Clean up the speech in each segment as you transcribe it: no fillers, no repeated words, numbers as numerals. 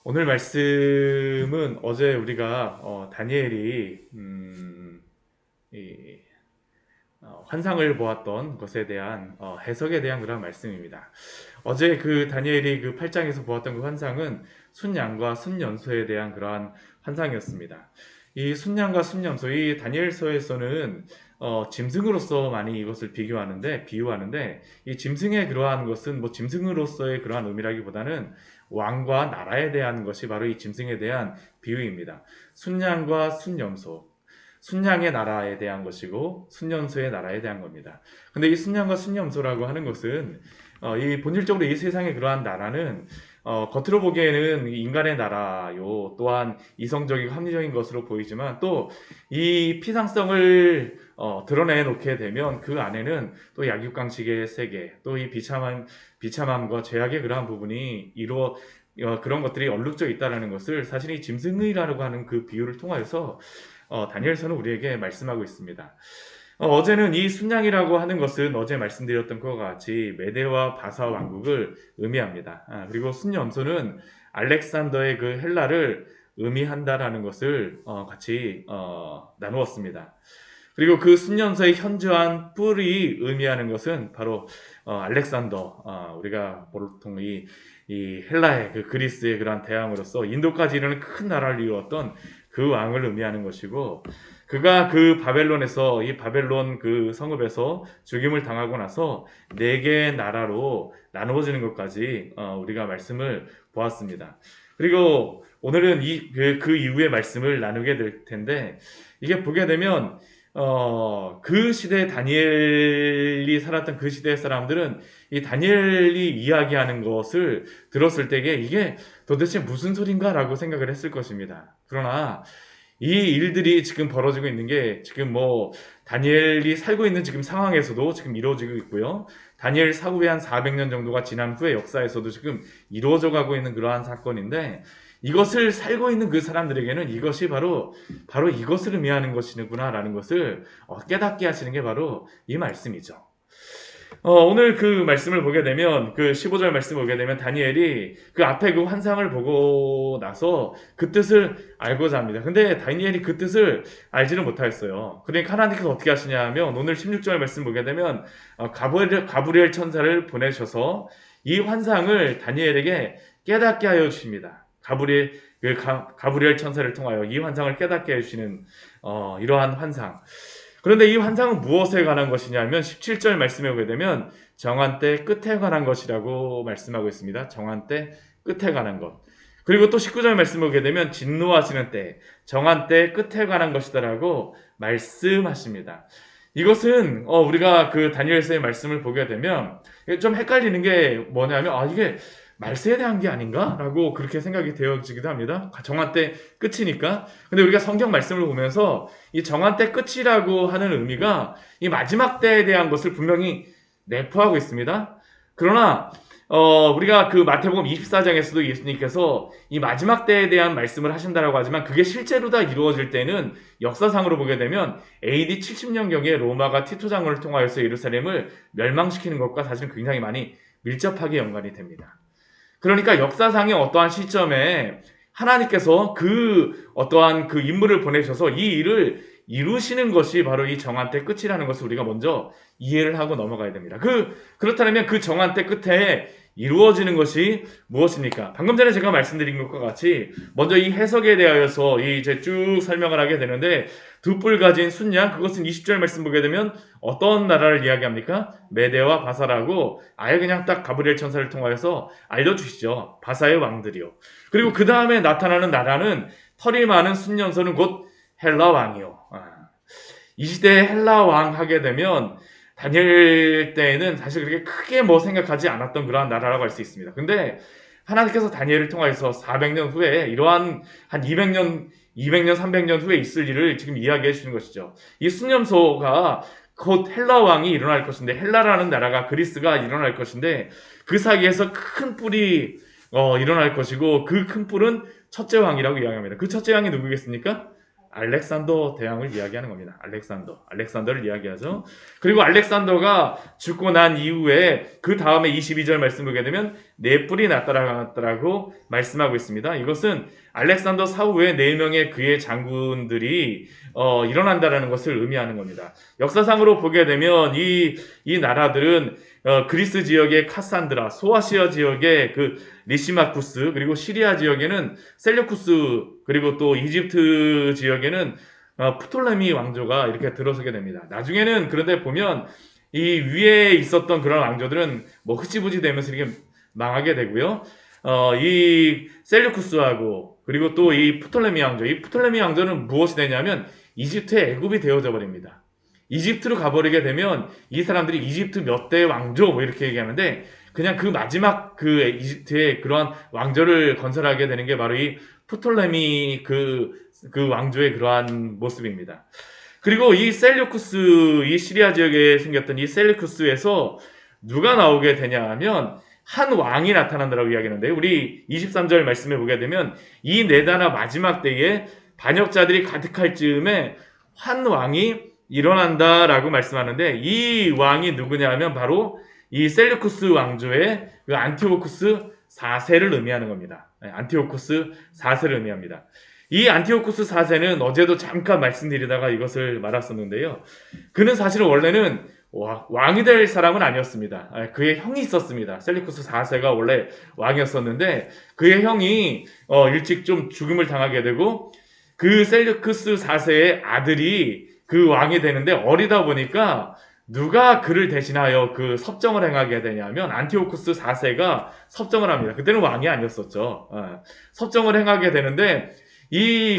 오늘 말씀은 어제 우리가 다니엘이 이, 환상을 보았던 것에 대한 해석에 대한 그런 말씀입니다. 어제 그 다니엘이 그 8장에서 보았던 그 환상은 순양과 순염소에 대한 그러한 환상이었습니다. 이 순양과 순염소, 이 다니엘서에서는 짐승으로서 많이 이것을 비유하는데 이 짐승의 그러한 것은 뭐 짐승으로서의 그러한 의미라기보다는 왕과 나라에 대한 것이 바로 이 짐승에 대한 비유입니다. 순양과 순염소, 순양의 나라에 대한 것이고 순염소의 나라에 대한 겁니다. 근데 이 순양과 순염소라고 하는 것은 이 본질적으로 이 세상의 그러한 나라는 겉으로 보기에는 인간의 나라요, 또한 이성적이고 합리적인 것으로 보이지만 또 이 피상성을 드러내 놓게 되면 그 안에는 또 약육강식의 세계, 또 이 비참함과 죄악의 그러한 부분이 그런 것들이 얼룩져 있다라는 것을 사실 이 짐승이라고 하는 그 비유를 통하여서 다니엘서는 우리에게 말씀하고 있습니다. 어제는 이 순양이라고 하는 것은 어제 말씀드렸던 것과 같이 메데와 바사 왕국을 의미합니다. 그리고 순염소는 알렉산더의 그 헬라를 의미한다라는 것을 같이 나누었습니다. 그리고 그 순염소의 현저한 뿔이 의미하는 것은 바로 알렉산더, 우리가 보통 이 헬라의 그 그리스의 그러한 대왕으로서 인도까지 이르는 큰 나라를 이루었던 그 왕을 의미하는 것이고, 그가 그 바벨론에서 이 바벨론 그 성읍에서 죽임을 당하고 나서 네 개의 나라로 나누어지는 것까지 우리가 말씀을 보았습니다. 그리고 오늘은 그 이후의 말씀을 나누게 될 텐데, 이게 보게 되면 그 시대 다니엘이 살았던 그 시대의 사람들은 이 다니엘이 이야기하는 것을 들었을 때에 이게 도대체 무슨 소린가라고 생각을 했을 것입니다. 그러나 이 일들이 지금 벌어지고 있는 게 지금 뭐 다니엘이 살고 있는 지금 상황에서도 지금 이루어지고 있고요. 다니엘 사후에 한 400년 정도가 지난 후의 역사에서도 지금 이루어져 가고 있는 그러한 사건인데, 이것을 살고 있는 그 사람들에게는 이것이 바로 이것을 의미하는 것이구나라는 것을 깨닫게 하시는 게 바로 이 말씀이죠. 오늘 그 말씀을 보게 되면, 그 15절 말씀을 보게 되면, 다니엘이 그 앞에 그 환상을 보고 나서 그 뜻을 알고자 합니다. 근데 다니엘이 그 뜻을 알지는 못하였어요. 그러니까 하나님께서 어떻게 하시냐 하면, 오늘 16절 말씀 보게 되면, 가브리엘 천사를 보내셔서 이 환상을 다니엘에게 깨닫게 하여 주십니다. 가브리엘 천사를 통하여 이 환상을 깨닫게 해주시는, 이러한 환상. 그런데 이 환상은 무엇에 관한 것이냐면 17절 말씀에 보게 되면 정한 때 끝에 관한 것이라고 말씀하고 있습니다. 정한 때 끝에 관한 것. 그리고 또 19절 말씀 보게 되면 진노하시는 때, 정한 때 끝에 관한 것이다라고 말씀하십니다. 이것은 우리가 그 다니엘서의 말씀을 보게 되면 좀 헷갈리는 게 뭐냐면, 이게 말세에 대한 게 아닌가라고 그렇게 생각이 되어지기도 합니다. 정한 때 끝이니까. 근데 우리가 성경 말씀을 보면서 이 정한 때 끝이라고 하는 의미가 이 마지막 때에 대한 것을 분명히 내포하고 있습니다. 그러나 우리가 그 마태복음 24장에서도 예수님께서 이 마지막 때에 대한 말씀을 하신다라고 하지만, 그게 실제로 다 이루어질 때는 역사상으로 보게 되면 AD 70년경에 로마가 티토 장군을 통하여서 예루살렘을 멸망시키는 것과 사실 굉장히 많이 밀접하게 연관이 됩니다. 그러니까 역사상의 어떠한 시점에 하나님께서 그 어떠한 그 인물을 보내셔서 이 일을 이루시는 것이 바로 이 정한 때 끝이라는 것을 우리가 먼저 이해를 하고 넘어가야 됩니다. 그렇다면 그 정한 때 끝에 이루어지는 것이 무엇입니까? 방금 전에 제가 말씀드린 것과 같이 먼저 이 해석에 대하여서 이제 쭉 설명을 하게 되는데, 두 뿔 가진 순양, 그것은 20절 말씀 보게 되면 어떤 나라를 이야기합니까? 메데와 바사라고 아예 그냥 딱 가브리엘 천사를 통하여서 알려주시죠. 바사의 왕들이요. 그리고 그 다음에 나타나는 나라는 털이 많은 순년소는 곧 헬라 왕이요. 이 시대에 헬라 왕 하게 되면 다니엘 때에는 사실 그렇게 크게 뭐 생각하지 않았던 그러한 나라라고 할 수 있습니다. 근데 하나님께서 다니엘을 통해서 400년 후에 이러한 한 200년, 300년 후에 있을 일을 지금 이야기해 주시는 것이죠. 이 순념소가 곧 헬라 왕이 일어날 것인데, 헬라라는 나라가 그리스가 일어날 것인데, 그 사이에서 큰 뿔이 일어날 것이고, 그 큰 뿔은 첫째 왕이라고 이야기합니다. 그 첫째 왕이 누구겠습니까? 알렉산더 대왕을 이야기하는 겁니다. 알렉산더를 이야기하죠. 그리고 알렉산더가 죽고 난 이후에 그 다음에 22절 말씀 보게 되면 네 뿔이 나타났다라고 말씀하고 있습니다. 이것은 알렉산더 사후에 4명의 그의 장군들이 일어난다라는 것을 의미하는 겁니다. 역사상으로 보게 되면 이 나라들은 그리스 지역의 카산드라, 소아시아 지역의 그 리시마쿠스, 그리고 시리아 지역에는 셀류쿠스, 그리고 또 이집트 지역에는 프톨레미 왕조가 이렇게 들어서게 됩니다. 나중에는 그런데 보면 이 위에 있었던 그런 왕조들은 뭐 흐지부지 되면서 이렇게 망하게 되고요. 이 셀류쿠스하고 그리고 또 이 프톨레미 왕조, 이 프톨레미 왕조는 무엇이 되냐면 이집트의 애굽이 되어져 버립니다. 이집트로 가버리게 되면 이 사람들이 이집트 몇 대 왕조 뭐 이렇게 얘기하는데 그냥 그 마지막 그 이집트의 그러한 왕조를 건설하게 되는 게 바로 이 프톨레미 그 왕조의 그러한 모습입니다. 그리고 이 셀류쿠스, 이 시리아 지역에 생겼던 이 셀류쿠스에서 누가 나오게 되냐 하면 한 왕이 나타난다라고 이야기하는데 우리 23절 말씀에 보게 되면 이 네다나 마지막 때에 반역자들이 가득할 즈음에 한 왕이 일어난다라고 말씀하는데 이 왕이 누구냐 하면 바로 이 셀류쿠스 왕조의 그 안티오쿠스 4세를 의미하는 겁니다. 안티오쿠스 4세를 의미합니다. 이 안티오쿠스 4세는 어제도 잠깐 말씀드리다가 이것을 말았었는데요. 그는 사실은 원래는 왕이 될 사람은 아니었습니다. 그의 형이 있었습니다. 셀류쿠스 4세가 원래 왕이었었는데 그의 형이 일찍 좀 죽음을 당하게 되고 그 셀류쿠스 4세의 아들이 그 왕이 되는데 어리다 보니까 누가 그를 대신하여 그 섭정을 행하게 되냐면 안티오쿠스 4세가 섭정을 합니다. 그때는 왕이 아니었었죠. 섭정을 행하게 되는데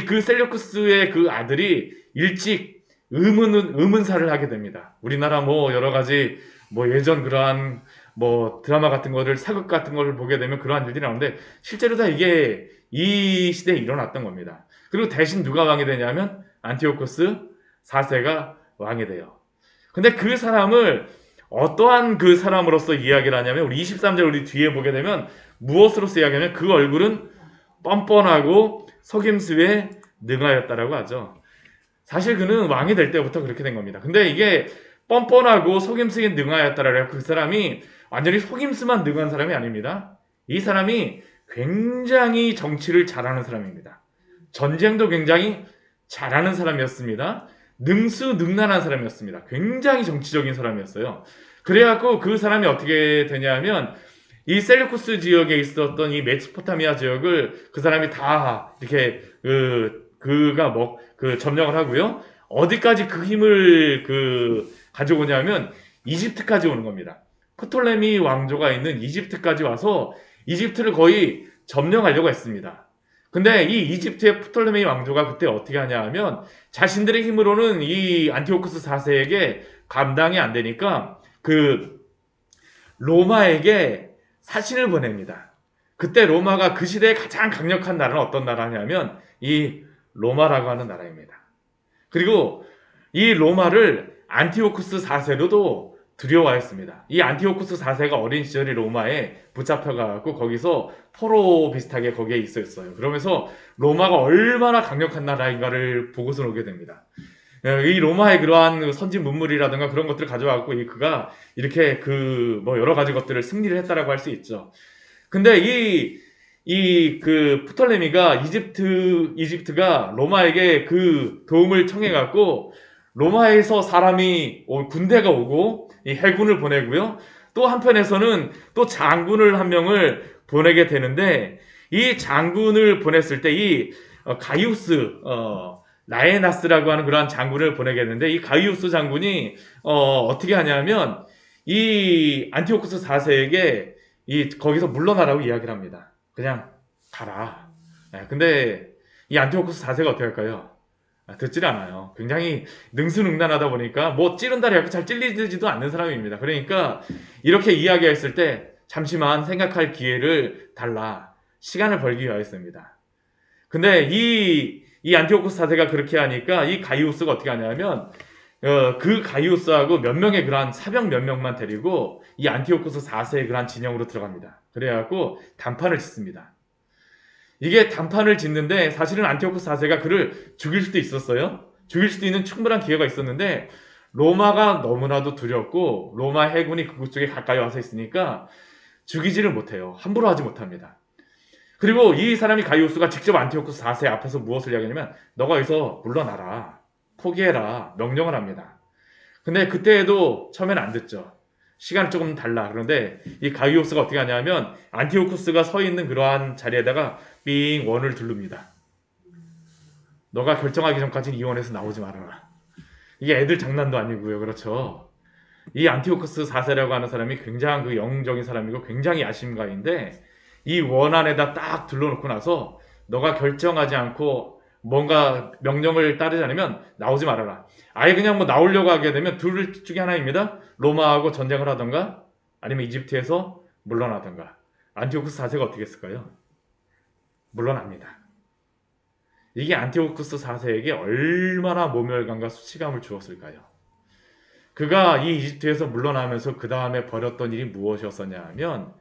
그 셀류쿠스의 그 아들이 일찍 의문사를 하게 됩니다. 우리나라 뭐 여러 가지 뭐 예전 그러한 뭐 드라마 같은 거를 사극 같은 거를 보게 되면 그러한 일들이 나오는데 실제로 다 이게 이 시대에 일어났던 겁니다. 그리고 대신 누가 왕이 되냐면 안티오쿠스 4세가 왕이 돼요. 근데 그 사람을 어떠한 그 사람으로서 이야기를 하냐면 우리 23절 우리 뒤에 보게 되면 무엇으로서 이야기하냐면 그 얼굴은 뻔뻔하고 속임수에 능하였다라고 하죠. 사실 그는 왕이 될 때부터 그렇게 된 겁니다. 근데 이게 뻔뻔하고 속임수에 능하였다라고 해서 그 사람이 완전히 속임수만 능한 사람이 아닙니다. 이 사람이 굉장히 정치를 잘하는 사람입니다. 전쟁도 굉장히 잘하는 사람이었습니다. 능수능란한 사람이었습니다. 굉장히 정치적인 사람이었어요. 그래갖고 그 사람이 어떻게 되냐면 이 셀류쿠스 지역에 있었던 이 메소포타미아 지역을 그 사람이 다 이렇게 그가 점령을 하고요. 어디까지 그 힘을 가져오냐면 이집트까지 오는 겁니다. 프톨레미 왕조가 있는 이집트까지 와서 이집트를 거의 점령하려고 했습니다. 근데 이 이집트의 프톨레미 왕조가 그때 어떻게 하냐 하면 자신들의 힘으로는 이 안티오쿠스 4세에게 감당이 안 되니까 그 로마에게 사신을 보냅니다. 그때 로마가 그 시대에 가장 강력한 나라는 어떤 나라냐면 이 로마라고 하는 나라입니다. 그리고 이 로마를 안티오쿠스 4세로도 두려워했습니다. 이 안티오쿠스 4세가 어린 시절에 로마에 붙잡혀가고 거기서 포로 비슷하게 거기에 있었어요. 그러면서 로마가 얼마나 강력한 나라인가를 보고서 오게 됩니다. 이 로마의 그러한 선진 문물이라든가 그런 것들을 가져와갖고 그가 이렇게 여러 가지 것들을 승리를 했다라고 할 수 있죠. 근데 그 프톨레미가 이집트가 로마에게 그 도움을 청해갖고 로마에서 군대가 오고 이 해군을 보내고요. 또 한편에서는 또 장군을 한 명을 보내게 되는데 이 장군을 보냈을 때 이 가이우스 라에나스라고 하는 그러한 장군을 보내게 되는데 이 가이우스 장군이 어떻게 하냐면 이 안티오쿠스 4세에게 거기서 물러나라고 이야기를 합니다. 그냥 가라. 근데 이 안티오쿠스 4세가 어떻게 할까요? 듣질 않아요. 굉장히 능수능란하다 보니까 뭐 찌른다리 하고 잘 찔리지도 않는 사람입니다. 그러니까 이렇게 이야기했을 때 잠시만 생각할 기회를 달라. 시간을 벌기 위하였습니다. 근데 이 안티오쿠스 4세가 그렇게 하니까 이 가이우스가 어떻게 하냐면 그 가이우스하고 몇 명의 그러한 사병 몇 명만 데리고 이 안티오쿠스 4세의 그러한 진영으로 들어갑니다. 그래갖고 단판을 짓습니다. 이게 단판을 짓는데 사실은 안티오쿠스 4세가 그를 죽일 수도 있었어요. 죽일 수도 있는 충분한 기회가 있었는데 로마가 너무나도 두렵고 로마 해군이 그쪽 쪽에 가까이 와서 있으니까 죽이지를 못해요. 함부로 하지 못합니다. 그리고 이 사람이 가이오스가 직접 안티오쿠스 4세 앞에서 무엇을 이야기하냐면 너가 여기서 물러나라. 포기해라. 명령을 합니다. 근데 그때에도 처음에는 안 듣죠. 시간이 조금 달라. 그런데 이 가이오스가 어떻게 하냐면 안티오쿠스가 서 있는 그러한 자리에다가 삥 원을 두릅니다. 너가 결정하기 전까지는 이 원에서 나오지 말아라. 이게 애들 장난도 아니고요. 그렇죠. 이 안티오쿠스 4세라고 하는 사람이 굉장히 그 영적인 사람이고 굉장히 야심가인데 이 원 안에다 딱 둘러놓고 나서 너가 결정하지 않고 뭔가 명령을 따르지 않으면 나오지 말아라. 아예 그냥 뭐 나오려고 하게 되면 둘 중에 하나입니다. 로마하고 전쟁을 하던가 아니면 이집트에서 물러나던가. 안티오쿠스 4세가 어떻게 했을까요? 물러납니다. 이게 안티오쿠스 4세에게 얼마나 모멸감과 수치감을 주었을까요? 그가 이 이집트에서 물러나면서 그 다음에 벌였던 일이 무엇이었었냐 하면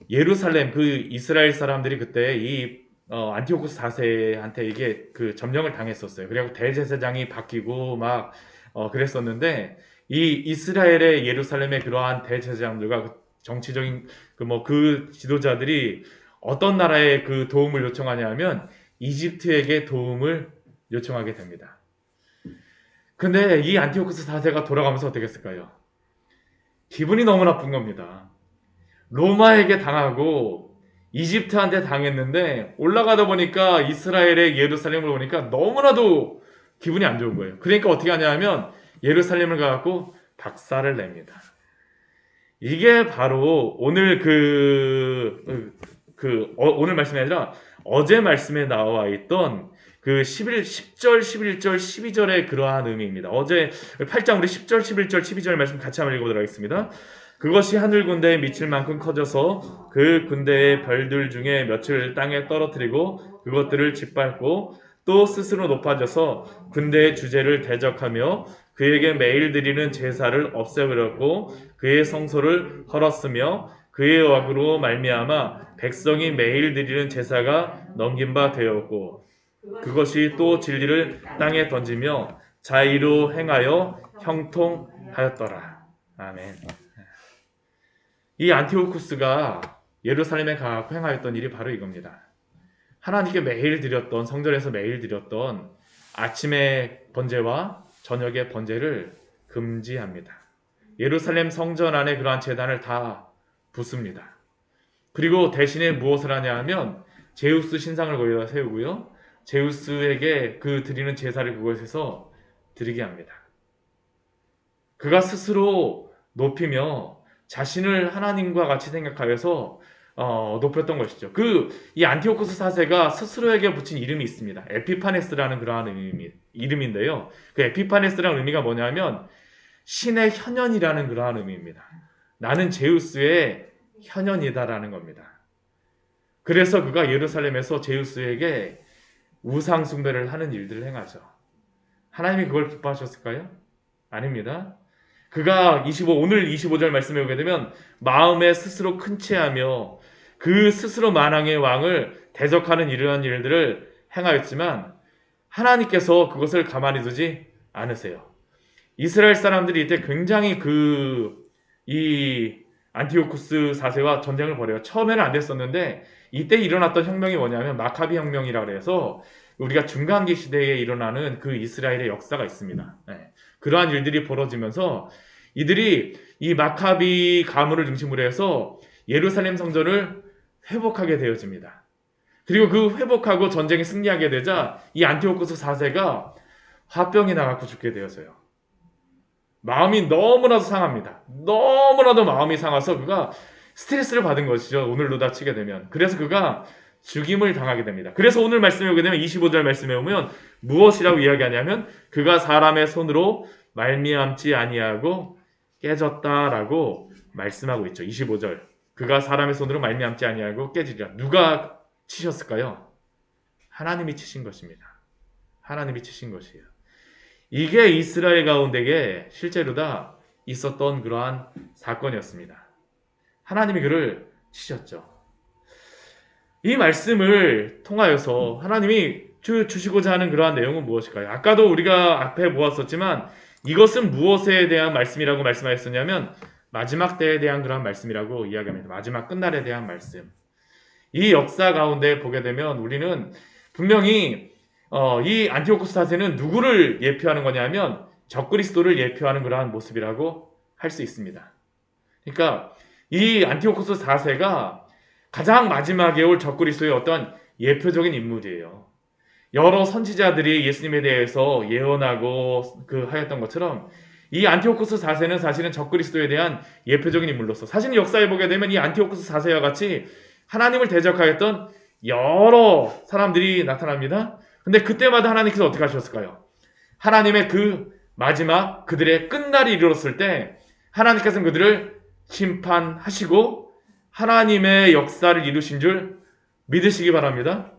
예루살렘 그 이스라엘 사람들이 그때 이 안티오쿠스 4세한테 이게 그 점령을 당했었어요. 그리고 대제사장이 바뀌고 막 그랬었는데 이 이스라엘의 예루살렘의 그러한 대제사장들과 그 정치적인 그 지도자들이 어떤 나라에 그 도움을 요청하냐 하면 이집트에게 도움을 요청하게 됩니다. 근데 이 안티오쿠스 4세가 돌아가면서 어떻게 했을까요? 기분이 너무 나쁜 겁니다. 로마에게 당하고 이집트한테 당했는데 올라가다 보니까 이스라엘의 예루살렘을 보니까 너무나도 기분이 안 좋은 거예요. 그러니까 어떻게 하냐면 예루살렘을 가갖고 박살을 냅니다. 이게 바로 오늘 오늘 말씀이 아니라 어제 말씀에 나와 있던 그 10절, 11절, 12절의 그러한 의미입니다. 어제 8장 우리 10절, 11절, 12절 말씀 같이 한번 읽어보도록 하겠습니다. 그것이 하늘 군대에 미칠 만큼 커져서 그 군대의 별들 중에 몇을 땅에 떨어뜨리고 그것들을 짓밟고 또 스스로 높아져서 군대의 주제를 대적하며 그에게 매일 드리는 제사를 없애버렸고 그의 성소를 헐었으며 그의 억으로 말미암아 백성이 매일 드리는 제사가 넘긴 바 되었고 그것이 또 진리를 땅에 던지며 자의로 행하여 형통하였더라. 아멘. 이 안티오쿠스가 예루살렘에 가서 행하였던 일이 바로 이겁니다. 하나님께 매일 드렸던 성전에서 매일 드렸던 아침의 번제와 저녁의 번제를 금지합니다. 예루살렘 성전 안에 그러한 제단을 다 붓습니다. 그리고 대신에 무엇을 하냐 하면 제우스 신상을 거기다 세우고요. 제우스에게 그 드리는 제사를 그곳에서 드리게 합니다. 그가 스스로 높이며 자신을 하나님과 같이 생각하여서 높였던 것이죠. 이 안티오쿠스 4세가 스스로에게 붙인 이름이 있습니다. 에피파네스라는 그러한 이름인데요. 그 에피파네스라는 의미가 뭐냐면 신의 현현이라는 그러한 의미입니다. 나는 제우스의 현현이다라는 겁니다. 그래서 그가 예루살렘에서 제우스에게 우상 숭배를 하는 일들을 행하죠. 하나님이 그걸 기뻐하셨을까요? 아닙니다. 그가 오늘 25절 말씀에 오게 되면 마음에 스스로 큰 채하며 그 스스로 만왕의 왕을 대적하는 이러한 일들을 행하였지만 하나님께서 그것을 가만히 두지 않으세요. 이스라엘 사람들이 이때 굉장히 이 안티오쿠스 4세와 전쟁을 벌여요. 처음에는 안 됐었는데 이때 일어났던 혁명이 뭐냐면 마카비 혁명이라 그래서 우리가 중간기 시대에 일어나는 그 이스라엘의 역사가 있습니다. 네. 그러한 일들이 벌어지면서 이들이 이 마카비 가문을 중심으로 해서 예루살렘 성전을 회복하게 되어집니다. 그리고 그 회복하고 전쟁에 승리하게 되자 이 안티오쿠스 4세가 화병이 나갖고 죽게 되어서요. 마음이 너무나도 상합니다. 너무나도 마음이 상해서 그가 스트레스를 받은 것이죠. 오늘로 다 치게 되면. 그래서 그가 죽임을 당하게 됩니다. 그래서 오늘 말씀에 오게 되면 25절 말씀에 오면 무엇이라고 이야기하냐면 그가 사람의 손으로 말미암지 아니하고 깨졌다라고 말씀하고 있죠. 25절. 그가 사람의 손으로 말미암지 아니하고 깨지리라. 누가 치셨을까요? 하나님이 치신 것입니다. 하나님이 치신 것이에요. 이게 이스라엘 가운데에 실제로 다 있었던 그러한 사건이었습니다. 하나님이 그를 치셨죠. 이 말씀을 통하여서 하나님이 주시고자 하는 그러한 내용은 무엇일까요? 아까도 우리가 앞에 보았었지만 이것은 무엇에 대한 말씀이라고 말씀하셨냐면 마지막 때에 대한 그런 말씀이라고 이야기합니다. 마지막 끝날에 대한 말씀. 이 역사 가운데 보게 되면 우리는 분명히 이 안티오코스 사세는 누구를 예표하는 거냐면 적그리스도를 예표하는 그러한 모습이라고 할 수 있습니다. 그러니까 이 안티오코스 4세가 가장 마지막에 올 적그리스도의 어떤 예표적인 인물이에요. 여러 선지자들이 예수님에 대해서 예언하고 하였던 것처럼 이 안티오코스 4세는 사실은 적그리스도에 대한 예표적인 인물로서 사실 역사에 보게 되면 이 안티오코스 4세와 같이 하나님을 대적하였던 여러 사람들이 나타납니다. 근데 그때마다 하나님께서 어떻게 하셨을까요? 하나님의 그 마지막 그들의 끝날이 이르렀을 때 하나님께서는 그들을 심판하시고 하나님의 역사를 이루신 줄 믿으시기 바랍니다.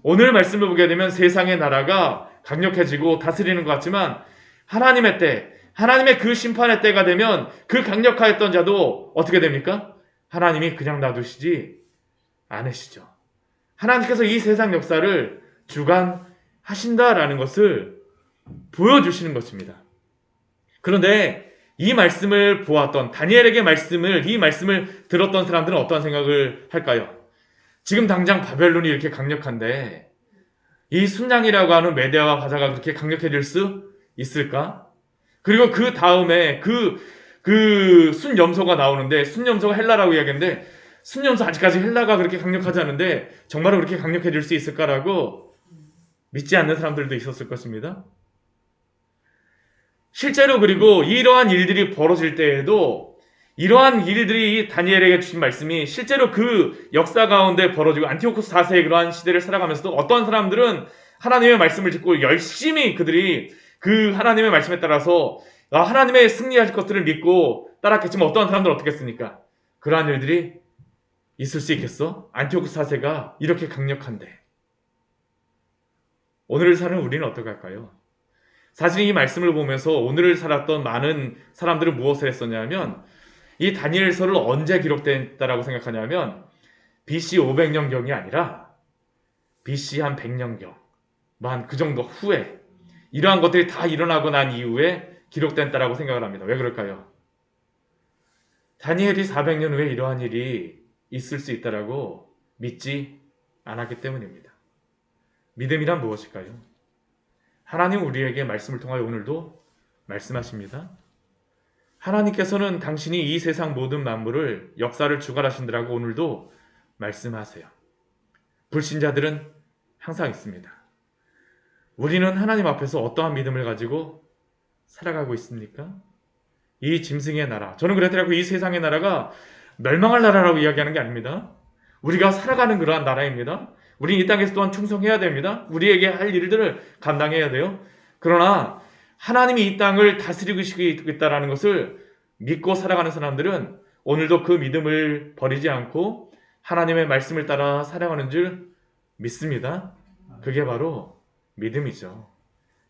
오늘 말씀을 보게 되면 세상의 나라가 강력해지고 다스리는 것 같지만 하나님의 때, 하나님의 그 심판의 때가 되면 그 강력하였던 자도 어떻게 됩니까? 하나님이 그냥 놔두시지 않으시죠. 하나님께서 이 세상 역사를 주관하신다라는 것을 보여주시는 것입니다. 그런데 이 말씀을 보았던 다니엘에게 이 말씀을 들었던 사람들은 어떤 생각을 할까요? 지금 당장 바벨론이 이렇게 강력한데 이 순양이라고 하는 메대와 바사가 그렇게 강력해질 수 있을까? 그리고 그 다음에 그 순염소가 나오는데 순염소가 헬라라고 이야기했는데 순염소 아직까지 헬라가 그렇게 강력하지 않은데 정말로 그렇게 강력해질 수 있을까라고 믿지 않는 사람들도 있었을 것입니다. 실제로 그리고 이러한 일들이 벌어질 때에도 이러한 일들이 다니엘에게 주신 말씀이 실제로 그 역사 가운데 벌어지고 안티오코스 4세의 그러한 시대를 살아가면서도 어떤 사람들은 하나님의 말씀을 듣고 열심히 그들이 그 하나님의 말씀에 따라서 하나님의 승리하실 것들을 믿고 따랐겠지만 어떤 사람들은 어떻게 했습니까? 그러한 일들이 있을 수 있겠어? 안티오코스 4세가 이렇게 강력한데 오늘을 사는 우리는 어떻게 할까요? 사실 이 말씀을 보면서 오늘을 살았던 많은 사람들은 무엇을 했었냐면 이 다니엘서를 언제 기록됐다라고 생각하냐면 BC 500년경이 아니라 BC 한 100년경 한 그 정도 후에 이러한 것들이 다 일어나고 난 이후에 기록됐다라고 생각을 합니다. 왜 그럴까요? 다니엘이 400년 후에 이러한 일이 있을 수 있다라고 믿지 않았기 때문입니다. 믿음이란 무엇일까요? 하나님 우리에게 말씀을 통하여 오늘도 말씀하십니다. 하나님께서는 당신이 이 세상 모든 만물을 역사를 주관하신다라고 오늘도 말씀하세요. 불신자들은 항상 있습니다. 우리는 하나님 앞에서 어떠한 믿음을 가지고 살아가고 있습니까? 이 짐승의 나라, 저는 그랬더라고 이 세상의 나라가 멸망할 나라라고 이야기하는 게 아닙니다. 우리가 살아가는 그러한 나라입니다. 우리는 이 땅에서 또한 충성해야 됩니다. 우리에게 할 일들을 감당해야 돼요. 그러나 하나님이 이 땅을 다스리고 있다는 것을 믿고 살아가는 사람들은 오늘도 그 믿음을 버리지 않고 하나님의 말씀을 따라 살아가는 줄 믿습니다. 그게 바로 믿음이죠.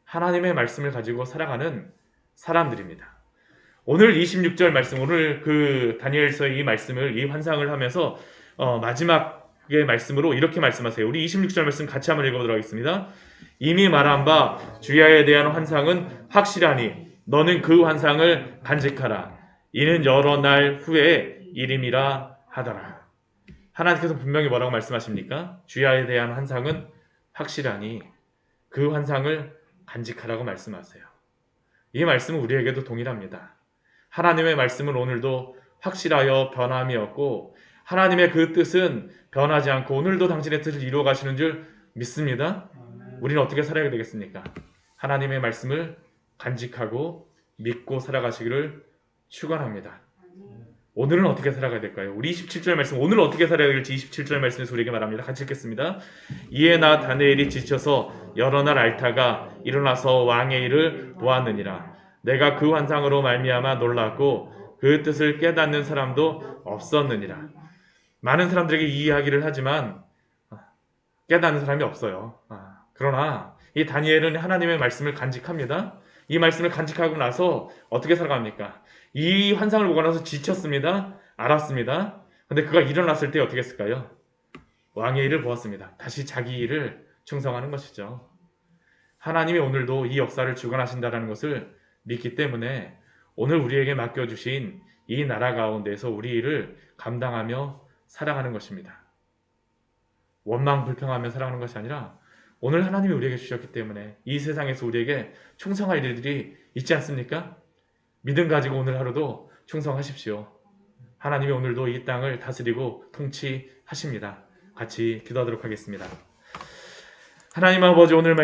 하나님의 말씀을 가지고 살아가는 사람들입니다. 오늘 26절 말씀, 오늘 그 다니엘서의 이 말씀을, 이 환상을 하면서 마지막의 말씀으로 이렇게 말씀하세요. 우리 26절 말씀 같이 한번 읽어보도록 하겠습니다. 이미 말한 바 주야에 대한 환상은 확실하니 너는 그 환상을 간직하라. 이는 여러 날 후에 일임이라 하더라. 하나님께서 분명히 뭐라고 말씀하십니까? 주야에 대한 환상은 확실하니 그 환상을 간직하라고 말씀하세요. 이 말씀은 우리에게도 동일합니다. 하나님의 말씀은 오늘도 확실하여 변함이 없고 하나님의 그 뜻은 변하지 않고 오늘도 당신의 뜻을 이루어 가시는 줄 믿습니다. 우리는 어떻게 살아야 되겠습니까? 하나님의 말씀을 간직하고 믿고 살아가시기를 축원합니다. 오늘은 어떻게 살아가야 될까요? 우리 27절 말씀, 오늘 어떻게 살아야 될지 27절 말씀에서 우리에게 말합니다. 같이 읽겠습니다. 이에 나 다니엘이 지쳐서 여러 날 앓다가 일어나서 왕의 일을 보았느니라. 내가 그 환상으로 말미암아 놀랐고 그 뜻을 깨닫는 사람도 없었느니라. 많은 사람들에게 이 이야기를 하지만 깨닫는 사람이 없어요. 그러나 이 다니엘은 하나님의 말씀을 간직합니다. 이 말씀을 간직하고 나서 어떻게 살아갑니까? 이 환상을 보고 나서 지쳤습니다. 알았습니다. 근데 그가 일어났을 때 어떻게 했을까요? 왕의 일을 보았습니다. 다시 자기 일을 충성하는 것이죠. 하나님이 오늘도 이 역사를 주관하신다는 것을 믿기 때문에 오늘 우리에게 맡겨주신 이 나라 가운데서 우리를 감당하며 살아가는 것입니다. 원망 불평하며 살아가는 것이 아니라 오늘 하나님이 우리에게 주셨기 때문에 이 세상에서 우리에게 충성할 일들이 있지 않습니까? 믿음 가지고 오늘 하루도 충성하십시오. 하나님이 오늘도 이 땅을 다스리고 통치하십니다. 같이 기도하도록 하겠습니다. 하나님 아버지, 오늘 말씀